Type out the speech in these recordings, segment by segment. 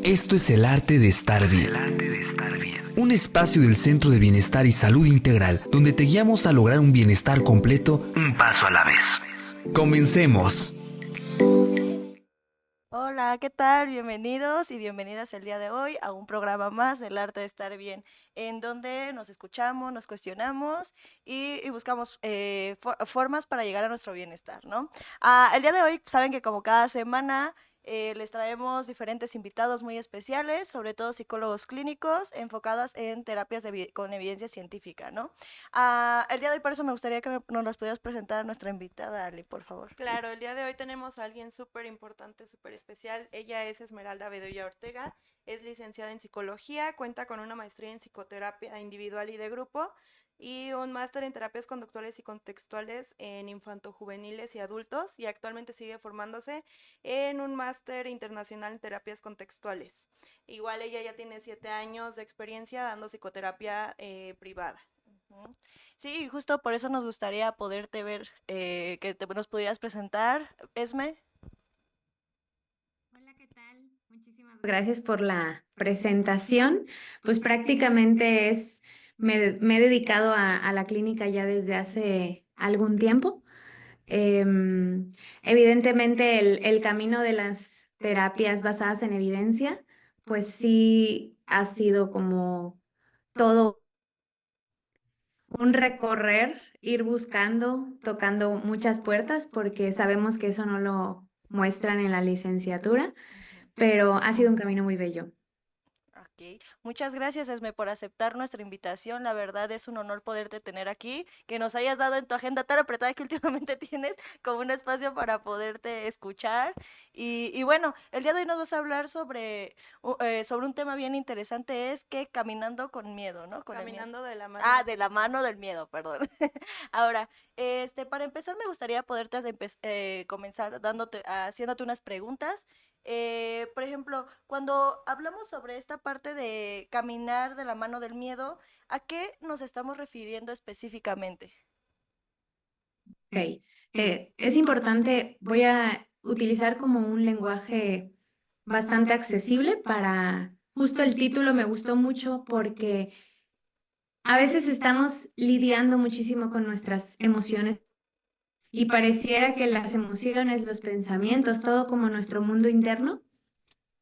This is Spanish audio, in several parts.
Esto es El Arte de Estar Bien. Un espacio del Centro de Bienestar y Salud Integral donde te guiamos a lograr un bienestar completo, un paso a la vez. ¡Comencemos! Hola, ¿qué tal? Bienvenidos y bienvenidas el día de hoy a un programa más del arte de estar bien, en donde nos escuchamos, nos cuestionamos y buscamos formas para llegar a nuestro bienestar, ¿no? El día de hoy, saben que como cada semana les traemos diferentes invitados muy especiales, sobre todo psicólogos clínicos enfocados en terapias con evidencia científica, ¿no? El día de hoy por eso me gustaría que nos las pudieras presentar a nuestra invitada, Ale, por favor. Claro, el día de hoy tenemos a alguien súper importante, súper especial. Ella es Esmeralda Bedoya Ortega, es licenciada en psicología, cuenta con una maestría en psicoterapia individual y de grupo y un máster en terapias conductuales y contextuales en infantojuveniles y adultos y actualmente sigue formándose en un máster internacional en terapias contextuales. Igual ella ya tiene 7 años de experiencia dando psicoterapia privada. Ujú. Sí, justo por eso nos gustaría poderte ver, nos pudieras presentar, Esme. Hola, ¿qué tal? Muchísimas gracias por la presentación. Pues prácticamente me he dedicado a la clínica ya desde hace algún tiempo. Evidentemente el camino de las terapias basadas en evidencia, pues sí ha sido como todo un recorrer, ir buscando, tocando muchas puertas, porque sabemos que eso no lo muestran en la licenciatura, Ujú. pero ha sido un camino muy bello. Ok, muchas gracias, Esme, por aceptar nuestra invitación. La verdad es un honor poderte tener aquí, que nos hayas dado en tu agenda tan apretada que últimamente tienes como un espacio para poderte escuchar. Y bueno, el día de hoy nos vas a hablar sobre un tema bien interesante, es que caminando con miedo, ¿no? Con el miedo. Caminando de la Ah, mano. de la mano del miedo, perdón. Ahora, para empezar me gustaría poderte comenzar haciéndote unas preguntas. Por ejemplo, cuando hablamos sobre esta parte de caminar de la mano del miedo, ¿a qué nos estamos refiriendo específicamente? Ok. Es importante, voy a utilizar como un lenguaje bastante accesible para, justo el título me gustó mucho porque a veces estamos lidiando muchísimo con nuestras emociones y pareciera que las emociones, los pensamientos, todo como nuestro mundo interno,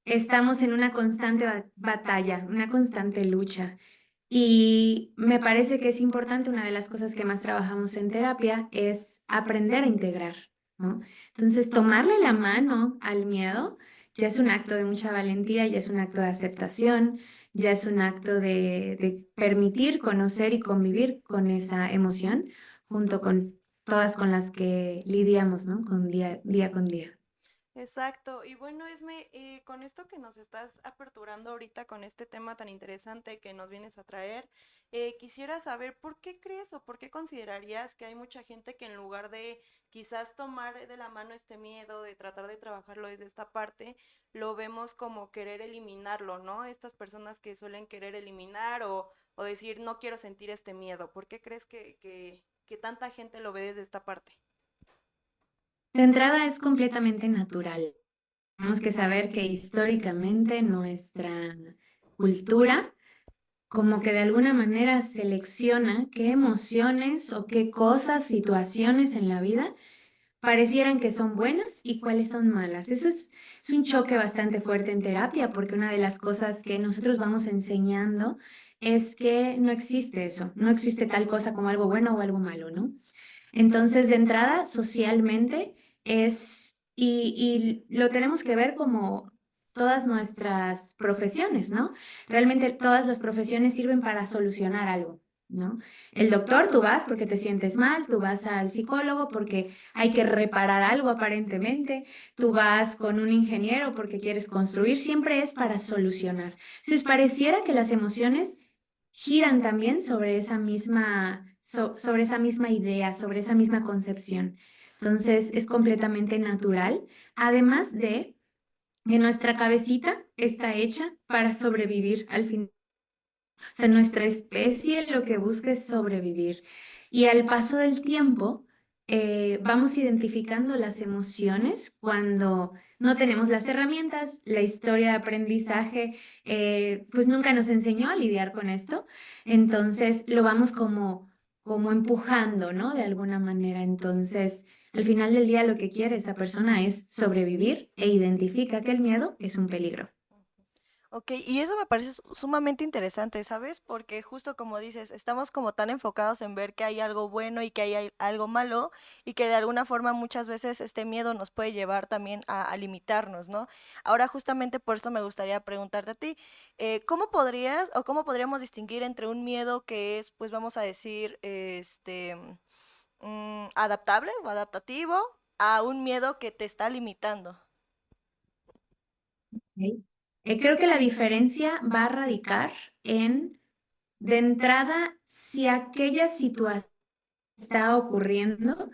estamos en una constante batalla, una constante lucha. Y me parece que es importante, una de las cosas que más trabajamos en terapia es aprender a integrar, ¿no? Entonces, tomarle la mano al miedo ya es un acto de mucha valentía, ya es un acto de aceptación, ya es un acto de permitir, conocer y convivir con esa emoción junto con todas con las que lidiamos, ¿no? Con día con día. Exacto. Y bueno, Esme, con esto que nos estás aperturando ahorita con este tema tan interesante que nos vienes a traer, quisiera saber por qué crees o por qué considerarías que hay mucha gente que en lugar de quizás tomar de la mano este miedo, de tratar de trabajarlo desde esta parte, lo vemos como querer eliminarlo, ¿no? Estas personas que suelen querer eliminar o decir, no quiero sentir este miedo. ¿Por qué crees que tanta gente lo ve desde esta parte? De entrada es completamente natural. Tenemos que saber que históricamente nuestra cultura como que de alguna manera selecciona qué emociones o qué cosas, situaciones en la vida parecieran que son buenas y cuáles son malas. Es un choque bastante fuerte en terapia porque una de las cosas que nosotros vamos enseñando es que no existe eso, no existe tal cosa como algo bueno o algo malo, ¿no? Entonces, de entrada, socialmente y lo tenemos que ver como todas nuestras profesiones, ¿no? Realmente todas las profesiones sirven para solucionar algo, ¿no? El doctor, tú vas porque te sientes mal, tú vas al psicólogo porque hay que reparar algo aparentemente, tú vas con un ingeniero porque quieres construir, siempre es para solucionar. Entonces, pareciera que las emociones giran también sobre sobre esa misma idea, sobre esa misma concepción. Entonces, es completamente natural, además de que nuestra cabecita está hecha para sobrevivir al fin. O sea, nuestra especie lo que busca es sobrevivir. Y al paso del tiempo, vamos identificando las emociones cuando no tenemos las herramientas, la historia de aprendizaje, pues nunca nos enseñó a lidiar con esto, entonces lo vamos como empujando, ¿no? De alguna manera, entonces al final del día lo que quiere esa persona es sobrevivir e identifica que el miedo es un peligro. Ok, y eso me parece sumamente interesante, ¿sabes? Porque justo como dices, estamos como tan enfocados en ver que hay algo bueno y que hay algo malo y que de alguna forma muchas veces este miedo nos puede llevar también a limitarnos, ¿no? Ahora justamente por esto me gustaría preguntarte a ti, ¿cómo podrías o cómo podríamos distinguir entre un miedo que es, pues vamos a decir, adaptable o adaptativo a un miedo que te está limitando? ¿Ok? Creo que la diferencia va a radicar en, de entrada, si aquella situación está ocurriendo,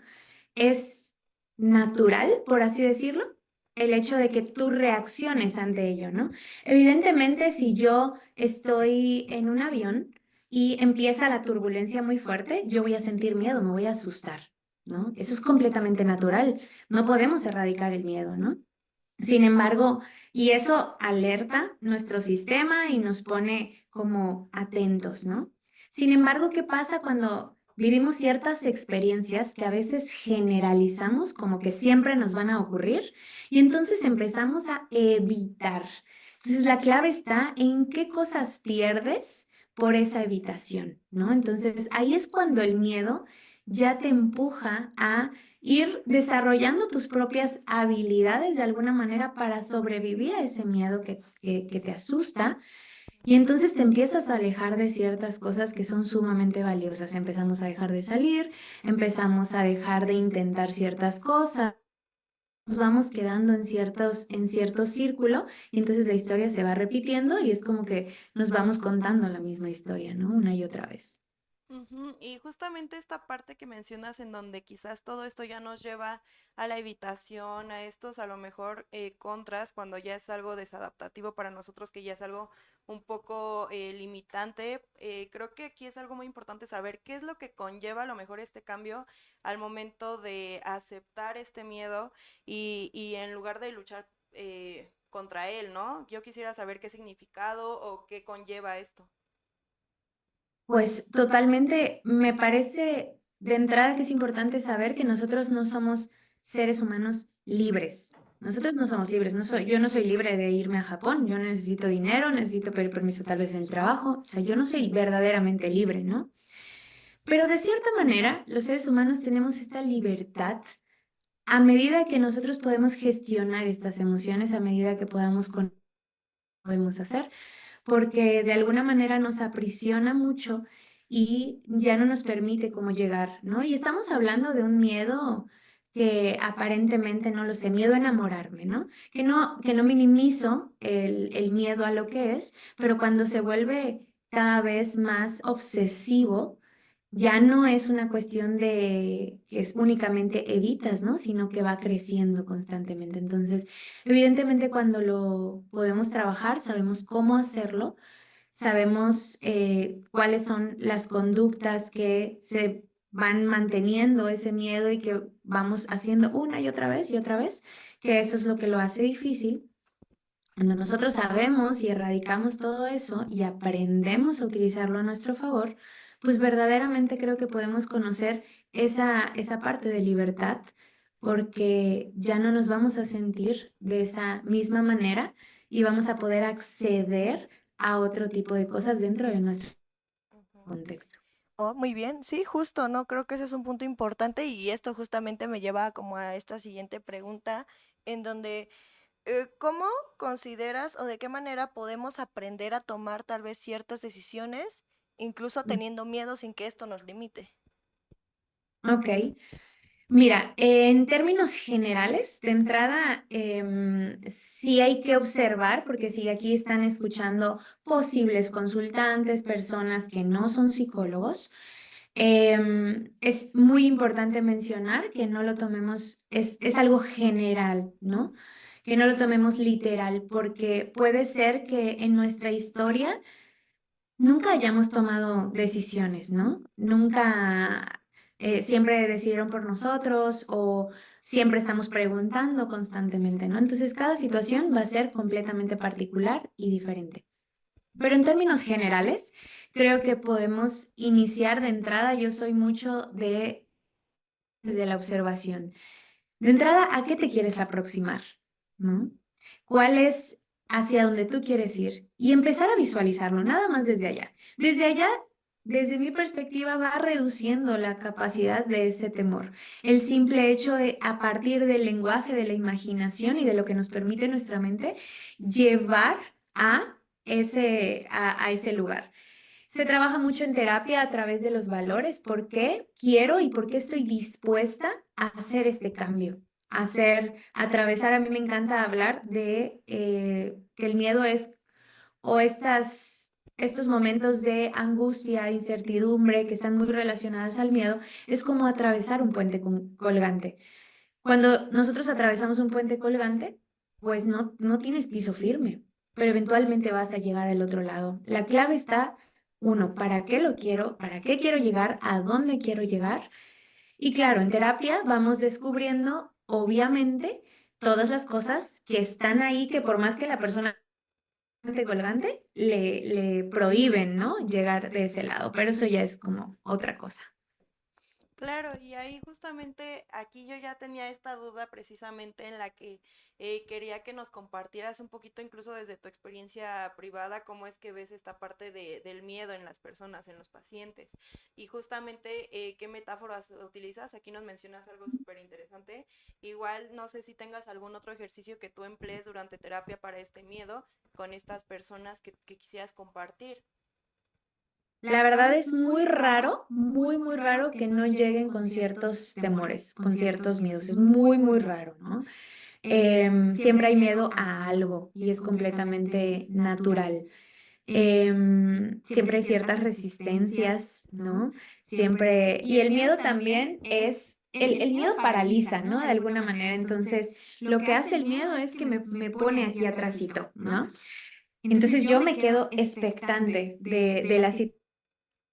es natural, por así decirlo, el hecho de que tú reacciones ante ello, ¿no? Evidentemente, si yo estoy en un avión y empieza la turbulencia muy fuerte, yo voy a sentir miedo, me voy a asustar, ¿no? Eso es completamente natural. No podemos erradicar el miedo, ¿no? Sin embargo, y eso alerta nuestro sistema y nos pone como atentos, ¿no? Sin embargo, ¿qué pasa cuando vivimos ciertas experiencias que a veces generalizamos como que siempre nos van a ocurrir y entonces empezamos a evitar? Entonces, la clave está en qué cosas pierdes por esa evitación, ¿no? Entonces, ahí es cuando el miedo ya te empuja a ir desarrollando tus propias habilidades de alguna manera para sobrevivir a ese miedo que te asusta y entonces te empiezas a alejar de ciertas cosas que son sumamente valiosas. Empezamos a dejar de salir, empezamos a dejar de intentar ciertas cosas. Nos vamos quedando en cierto círculo y entonces la historia se va repitiendo y es como que nos vamos contando la misma historia, ¿no? Una y otra vez. Ujú. Y justamente esta parte que mencionas en donde quizás todo esto ya nos lleva a la evitación, a estos a lo mejor contras, cuando ya es algo desadaptativo para nosotros, que ya es algo un poco limitante, creo que aquí es algo muy importante saber qué es lo que conlleva a lo mejor este cambio al momento de aceptar este miedo y en lugar de luchar contra él, ¿no? Yo quisiera saber qué significado o qué conlleva esto. Pues totalmente, me parece de entrada que es importante saber que nosotros no somos seres humanos libres. Nosotros no somos libres, yo no soy libre de irme a Japón, yo necesito dinero, necesito pedir permiso tal vez en el trabajo, o sea, yo no soy verdaderamente libre, ¿no? Pero de cierta manera, los seres humanos tenemos esta libertad a medida que nosotros podemos gestionar estas emociones, a medida que podemos hacer porque de alguna manera nos aprisiona mucho y ya no nos permite como llegar, ¿no? Y estamos hablando de un miedo que aparentemente, no lo sé, miedo a enamorarme, ¿no? Que no minimizo el miedo a lo que es, pero cuando se vuelve cada vez más obsesivo, ya no es una cuestión de que es únicamente evitas, ¿no? Sino que va creciendo constantemente. Entonces, evidentemente cuando lo podemos trabajar, sabemos cómo hacerlo, sabemos cuáles son las conductas que se van manteniendo ese miedo y que vamos haciendo una y otra vez, que eso es lo que lo hace difícil. Cuando nosotros sabemos y erradicamos todo eso y aprendemos a utilizarlo a nuestro favor, pues verdaderamente creo que podemos conocer esa parte de libertad porque ya no nos vamos a sentir de esa misma manera y vamos a poder acceder a otro tipo de cosas dentro de nuestro Ujú. contexto. Oh, muy bien, sí, justo, ¿no? Creo que ese es un punto importante y esto justamente me lleva como a esta siguiente pregunta en donde, ¿cómo consideras o de qué manera podemos aprender a tomar tal vez ciertas decisiones, incluso teniendo miedo sin que esto nos limite? Ok. Mira, en términos generales, de entrada, sí hay que observar, porque si aquí están escuchando posibles consultantes, personas que no son psicólogos, es muy importante mencionar que no lo tomemos, es algo general, ¿no? Que no lo tomemos literal, porque puede ser que en nuestra historia nunca hayamos tomado decisiones, ¿no? Nunca siempre decidieron por nosotros o siempre estamos preguntando constantemente, ¿no? Entonces, cada situación va a ser completamente particular y diferente. Pero en términos generales, creo que podemos iniciar de entrada. Yo soy mucho desde la observación. De entrada, ¿a qué te quieres aproximar? ¿No? ¿Cuál es hacia dónde tú quieres ir? Y empezar a visualizarlo, nada más desde allá. Desde allá, desde mi perspectiva, va reduciendo la capacidad de ese temor. El simple hecho de, a partir del lenguaje, de la imaginación y de lo que nos permite nuestra mente, llevar a ese lugar. Se trabaja mucho en terapia a través de los valores, por qué quiero y por qué estoy dispuesta a hacer este cambio, atravesar. A mí me encanta hablar de que el miedo es o estos momentos de angustia, de incertidumbre que están muy relacionadas al miedo, es como atravesar un puente colgante. Cuando nosotros atravesamos un puente colgante, pues no tienes piso firme, pero eventualmente vas a llegar al otro lado. La clave está, uno, ¿para qué lo quiero? ¿Para qué quiero llegar? ¿A dónde quiero llegar? Y claro, en terapia vamos descubriendo, obviamente, todas las cosas que están ahí, que por más que la persona esté colgante, le prohíben, ¿no? Llegar de ese lado, pero eso ya es como otra cosa. Claro, y ahí justamente aquí yo ya tenía esta duda precisamente en la que quería que nos compartieras un poquito, incluso desde tu experiencia privada, cómo es que ves esta parte del miedo en las personas, en los pacientes, y justamente qué metáforas utilizas. Aquí nos mencionas algo súper interesante. Igual no sé si tengas algún otro ejercicio que tú emplees durante terapia para este miedo con estas personas que quisieras compartir. La verdad es muy raro, muy raro que no lleguen con ciertos temores, con ciertos miedos. Es muy raro, ¿no? Siempre hay miedo a algo y es completamente natural. Siempre hay ciertas resistencias, ¿no? Siempre, y el miedo también el miedo paraliza, ¿no? De alguna manera. Entonces, lo que hace el miedo es que me pone aquí atrásito, ¿no? Entonces yo me quedo expectante de la situación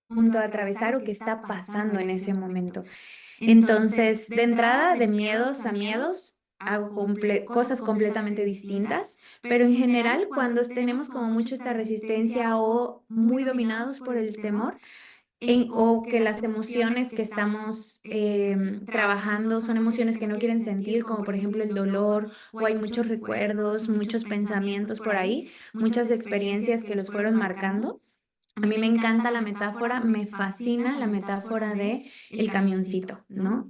punto a atravesar o qué está pasando en ese momento. Entonces, de entrada, de miedos a miedos, hago cosas completamente distintas, pero en general, cuando tenemos como mucho esta resistencia o muy dominados por el temor, o que las emociones que estamos trabajando son emociones que no quieren sentir, como por ejemplo el dolor, o hay muchos recuerdos, muchos pensamientos por ahí, muchas experiencias que los fueron marcando. A mí me encanta la metáfora, me fascina la metáfora de el camioncito, ¿no?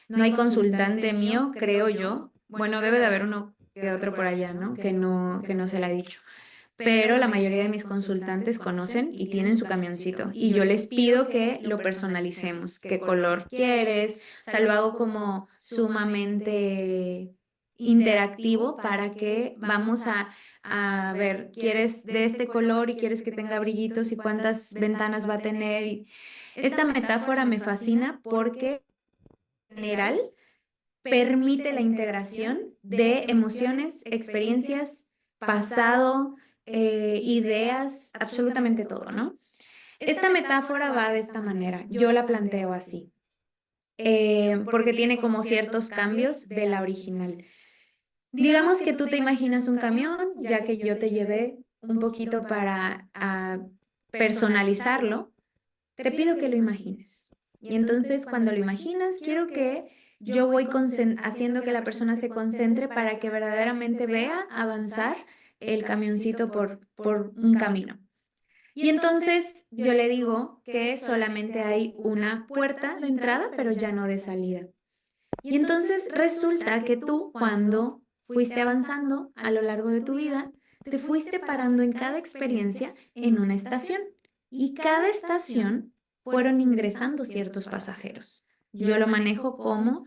No hay consultante mío, creo yo. Bueno, debe de haber uno que otro por allá, ¿no? Que no se la ha dicho. Pero la mayoría de mis consultantes conocen y tienen su camioncito. Y yo les pido que lo personalicemos. ¿Qué color quieres? O sea, lo hago como sumamente interactivo para que vamos a ver, ¿quieres de este color y quieres que tenga brillitos y cuántas ventanas va a tener? Y esta metáfora me fascina porque en general permite la integración de emociones, experiencias, pasado, ideas, absolutamente todo, ¿no? Esta metáfora va de esta manera, yo la planteo así, porque tiene como ciertos cambios de la original. Digamos que tú te imaginas un camión, ya que yo te llevé un poquito para personalizarlo, te pido que lo imagines. Y entonces cuando lo imaginas, quiero que yo voy haciendo que la persona se concentre para que verdaderamente vea avanzar el camioncito por un camino. Y entonces yo le digo que solamente hay una puerta de entrada, pero ya no de salida. Y entonces resulta que tú, cuando fuiste avanzando a lo largo de tu vida, te fuiste parando en cada experiencia en una estación. Y cada estación fueron ingresando ciertos pasajeros. Yo lo manejo como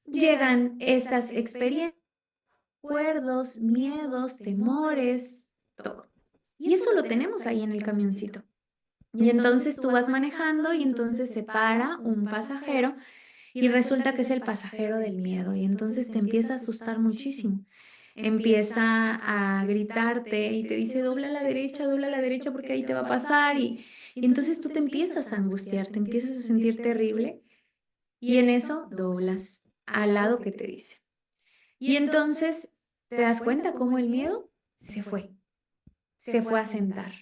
llegan esas experiencias, recuerdos, miedos, temores, todo. Y eso lo tenemos ahí en el camioncito. Y entonces tú vas manejando y entonces se para un pasajero y resulta que es el pasajero del miedo y entonces te empieza a asustar muchísimo. Empieza a gritarte y te dice dobla a la derecha porque ahí te va a pasar y entonces tú te empiezas a angustiar, te empiezas a sentir terrible y en eso doblas al lado que te dice. Y entonces te das cuenta cómo el miedo se fue a sentar.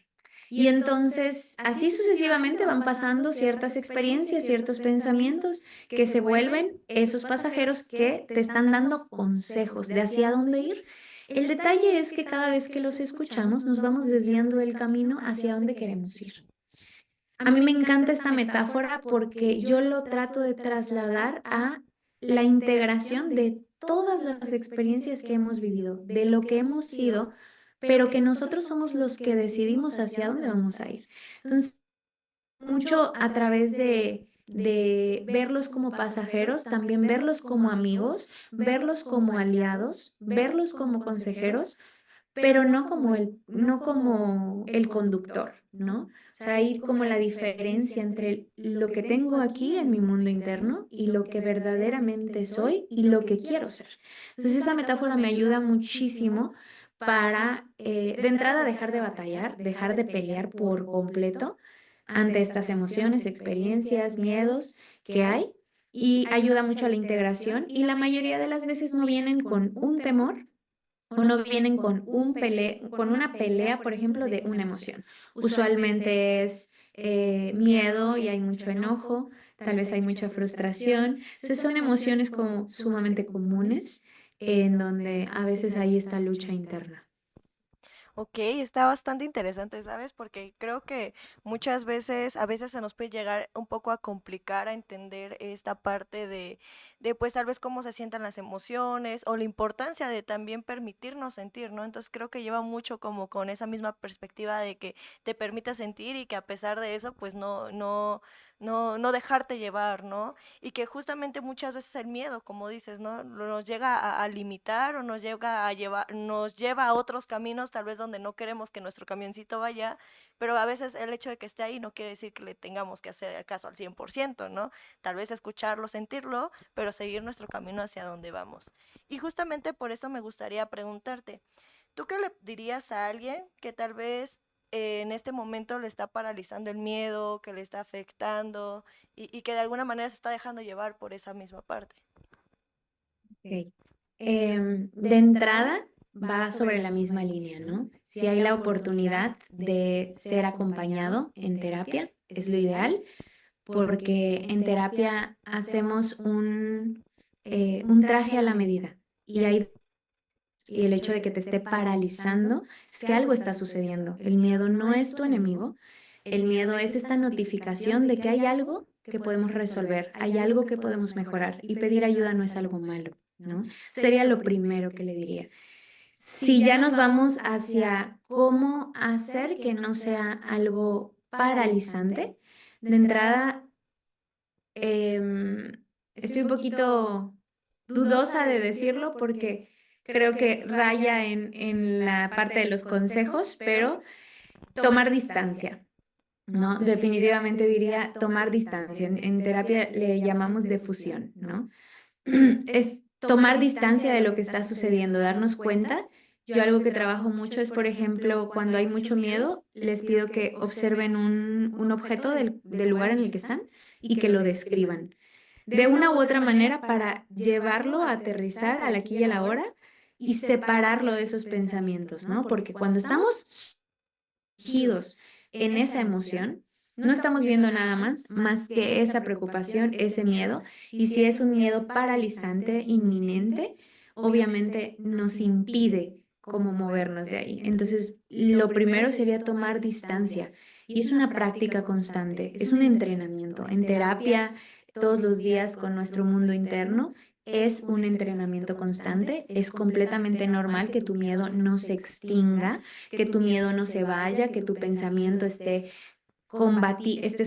Y entonces, así sucesivamente van pasando ciertas experiencias, ciertos pensamientos que se vuelven esos pasajeros que te están dando consejos de hacia dónde ir. El detalle es que cada vez que los escuchamos nos vamos desviando del camino hacia donde queremos ir. A mí me encanta esta metáfora porque yo lo trato de trasladar a la integración de todas las experiencias que hemos vivido, de lo que hemos sido, pero que nosotros somos los que decidimos hacia dónde vamos a ir. Entonces, mucho a través de verlos como pasajeros, también verlos como amigos, verlos como aliados, verlos como consejeros, pero no como el conductor, ¿no? O sea, ir como la diferencia entre lo que tengo aquí en mi mundo interno y lo que verdaderamente soy y lo que quiero ser. Entonces, esa metáfora me ayuda muchísimo para, de entrada, dejar de batallar, dejar de pelear por completo ante estas emociones, experiencias, miedos que hay, y ayuda mucho a la integración, y la mayoría de las veces no vienen con un temor o no vienen con con una pelea, por ejemplo, de una emoción. Usualmente es miedo y hay mucho enojo, tal vez hay mucha frustración. Entonces son emociones como sumamente comunes en donde a veces hay esta lucha interna. Ok, está bastante interesante, ¿sabes? Porque creo que muchas veces, a veces se nos puede llegar un poco a complicar a entender esta parte de pues tal vez cómo se sientan las emociones o la importancia de también permitirnos sentir, ¿no? Entonces creo que lleva mucho como con esa misma perspectiva de que te permita sentir y que a pesar de eso, pues no dejarte llevar, ¿no? Y que justamente muchas veces el miedo, como dices, ¿no? Nos llega a limitar o nos llega a llevar, nos lleva a otros caminos, tal vez donde no queremos que nuestro camioncito vaya, pero a veces el hecho de que esté ahí no quiere decir que le tengamos que hacer caso al 100%, ¿no? Tal vez escucharlo, sentirlo, pero seguir nuestro camino hacia donde vamos. Y justamente por eso me gustaría preguntarte, ¿tú qué le dirías a alguien que tal vez en este momento le está paralizando el miedo, que le está afectando y que de alguna manera se está dejando llevar por esa misma parte? Ok. De entrada va sobre la misma línea, ¿no? Si hay la oportunidad de ser acompañado en terapia, es lo ideal, porque en terapia hacemos un traje a la medida, y el hecho de que te esté paralizando es que algo está sucediendo. El miedo no es tu enemigo, el miedo es esta notificación de que hay algo que podemos resolver, hay algo que podemos mejorar, y pedir ayuda no es algo malo, ¿no? Sería lo primero que le diría. Si ya nos vamos hacia cómo hacer que no sea algo paralizante, de entrada, estoy un poquito dudosa de decirlo porque creo que raya en la parte de los consejos, pero tomar distancia, ¿no? Definitivamente diría tomar distancia. En terapia le llamamos defusión, ¿no? Es tomar distancia de lo que está sucediendo, darnos cuenta. Yo algo que trabajo mucho es, por ejemplo, cuando hay mucho miedo, les pido que observen un objeto del lugar en el que están y que lo describan de una u otra manera para llevarlo a aterrizar al aquí y a la hora y separarlo de esos pensamientos, ¿no? Porque cuando estamos sumergidos en esa emoción, no estamos viendo nada más que esa preocupación, ese miedo, y si es un miedo paralizante, inminente, obviamente nos impide cómo movernos de ahí. Entonces, lo primero sería tomar distancia, y es una práctica constante, es un entrenamiento. En terapia, todos los días con nuestro mundo interno, es un entrenamiento constante. Es completamente normal que tu miedo no se extinga, que tu miedo no se vaya, que tu pensamiento estés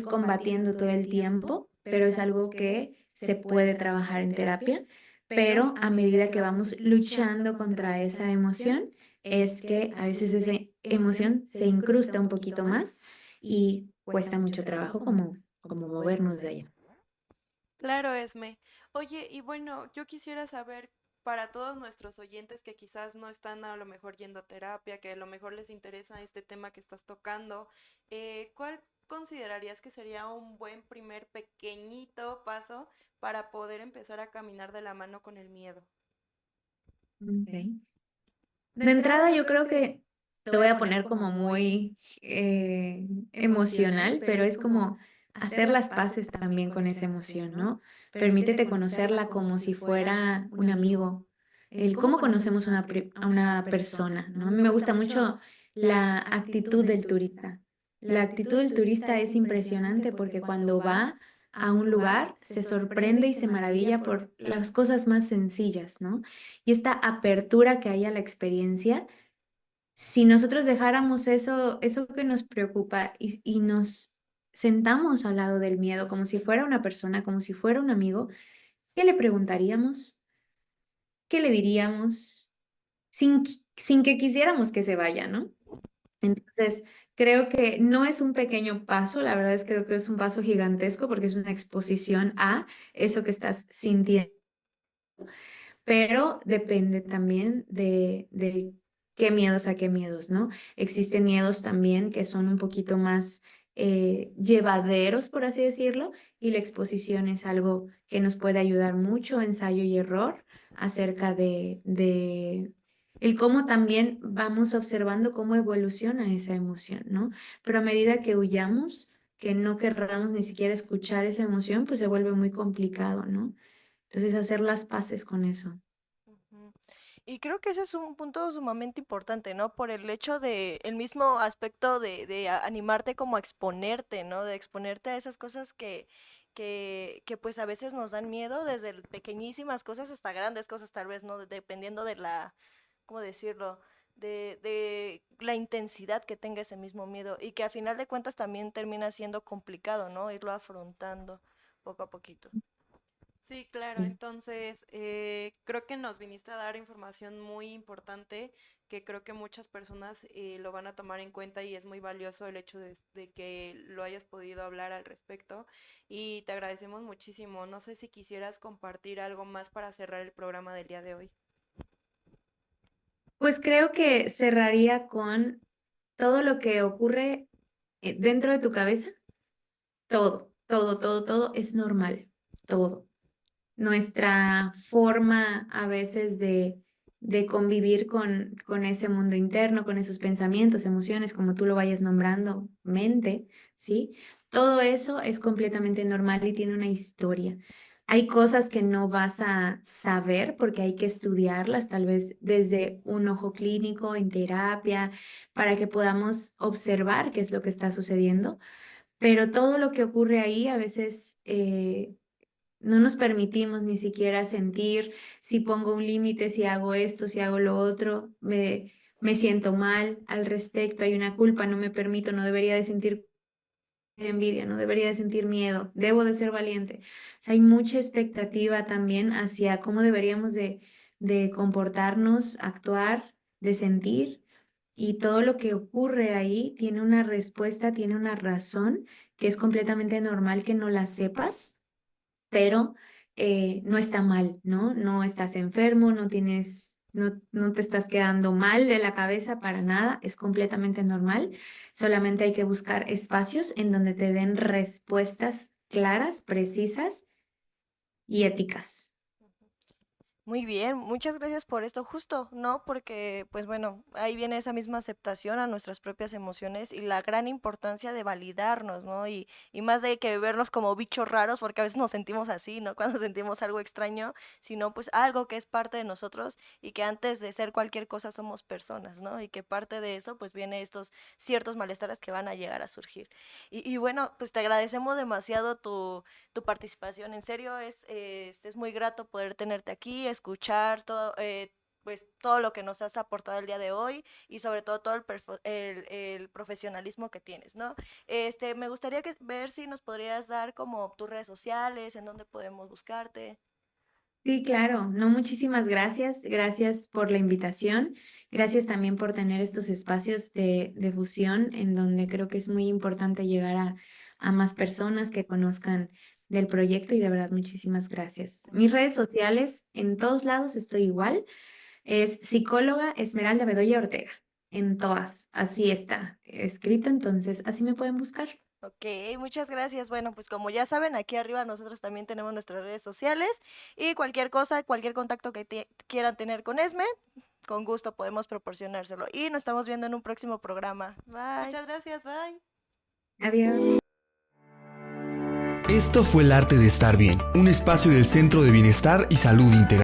combatiendo todo el tiempo, pero es algo que se puede trabajar en terapia. Pero a medida que vamos luchando contra esa emoción, es que a veces esa emoción se incrusta un poquito más y cuesta mucho trabajo como movernos de ella. Claro, Esme. Oye, y bueno, yo quisiera saber para todos nuestros oyentes que quizás no están a lo mejor yendo a terapia, que a lo mejor les interesa este tema que estás tocando, ¿cuál considerarías que sería un buen primer pequeñito paso para poder empezar a caminar de la mano con el miedo? Ok. De entrada, yo creo que lo voy a poner como muy emocional, pero es como hacer las paces también con esa emoción, ¿no? Permítete conocerla como si fuera un amigo. El cómo conocemos a una persona, ¿no? A mí me gusta mucho la actitud del turista. La actitud del turista es impresionante porque cuando va a un lugar se sorprende y se maravilla por las cosas más sencillas, ¿no? Y esta apertura que hay a la experiencia, si nosotros dejáramos eso que nos preocupa y nos sentamos al lado del miedo como si fuera una persona, como si fuera un amigo, ¿qué le preguntaríamos? ¿Qué le diríamos? Sin que quisiéramos que se vaya, ¿no? Entonces, creo que no es un pequeño paso, la verdad es creo que es un paso gigantesco porque es una exposición a eso que estás sintiendo, pero depende también de qué miedos a qué miedos, ¿no? Existen miedos también que son un poquito más llevaderos, por así decirlo, y la exposición es algo que nos puede ayudar mucho, ensayo y error, acerca de el cómo también vamos observando cómo evoluciona esa emoción, ¿no? Pero a medida que huyamos, que no querramos ni siquiera escuchar esa emoción, pues se vuelve muy complicado, ¿no? Entonces, hacer las paces con eso. Ujú. Y creo que ese es un punto sumamente importante, ¿no? Por el hecho de, el mismo aspecto de animarte como a exponerte, ¿no? De exponerte a esas cosas que pues a veces nos dan miedo, desde pequeñísimas cosas hasta grandes cosas, tal vez, ¿no? Dependiendo de la, ¿cómo decirlo? De la intensidad que tenga ese mismo miedo y que a final de cuentas también termina siendo complicado, ¿no? Irlo afrontando poco a poquito. Sí, claro. Sí. Entonces, creo que nos viniste a dar información muy importante que creo que muchas personas lo van a tomar en cuenta y es muy valioso el hecho de que lo hayas podido hablar al respecto y te agradecemos muchísimo. No sé si quisieras compartir algo más para cerrar el programa del día de hoy. Pues creo que cerraría con todo lo que ocurre dentro de tu cabeza. Todo es normal. Todo. Nuestra forma a veces de convivir con ese mundo interno, con esos pensamientos, emociones, como tú lo vayas nombrando, mente, ¿sí? Todo eso es completamente normal y tiene una historia. Hay cosas que no vas a saber porque hay que estudiarlas, tal vez desde un ojo clínico, en terapia, para que podamos observar qué es lo que está sucediendo, pero todo lo que ocurre ahí a veces no nos permitimos ni siquiera sentir si pongo un límite, si hago esto, si hago lo otro, me siento mal al respecto, hay una culpa, no me permito, no debería de sentir envidia, no debería de sentir miedo, debo de ser valiente. O sea, hay mucha expectativa también hacia cómo deberíamos de comportarnos, actuar, de sentir. Y todo lo que ocurre ahí tiene una respuesta, tiene una razón, que es completamente normal que no la sepas, pero no está mal, ¿no? No estás enfermo, no te estás quedando mal de la cabeza para nada, es completamente normal. Solamente hay que buscar espacios en donde te den respuestas claras, precisas y éticas. Muy bien, muchas gracias por esto, justo, ¿no? Porque, pues bueno, ahí viene esa misma aceptación a nuestras propias emociones y la gran importancia de validarnos, ¿no? Y más de que vernos como bichos raros, porque a veces nos sentimos así, ¿no? Cuando sentimos algo extraño, sino pues algo que es parte de nosotros y que antes de ser cualquier cosa somos personas, ¿no? Y que parte de eso, pues viene estos ciertos malestares que van a llegar a surgir. Y bueno, pues te agradecemos demasiado tu participación. En serio, es muy grato poder tenerte aquí, escuchar todo, pues todo lo que nos has aportado el día de hoy y sobre todo todo el profesionalismo que tienes, ¿no? Me gustaría ver si nos podrías dar como tus redes sociales, en dónde podemos buscarte. Sí, claro. No, muchísimas gracias. Gracias por la invitación. Gracias también por tener estos espacios de fusión en donde creo que es muy importante llegar a más personas que conozcan del proyecto y de verdad muchísimas gracias. Mis redes sociales, en todos lados estoy igual. Es psicóloga Esmeralda Bedoya Ortega. en todas. Así está escrito, entonces así me pueden buscar. Ok, muchas gracias. Bueno, pues como ya saben, aquí arriba nosotros también tenemos nuestras redes sociales y cualquier cosa, cualquier contacto que quieran tener con Esme, con gusto podemos proporcionárselo. Y nos estamos viendo en un próximo programa. Bye. Muchas gracias, bye. Adiós. Esto fue El Arte de Estar Bien, un espacio del Centro de Bienestar y Salud Integral.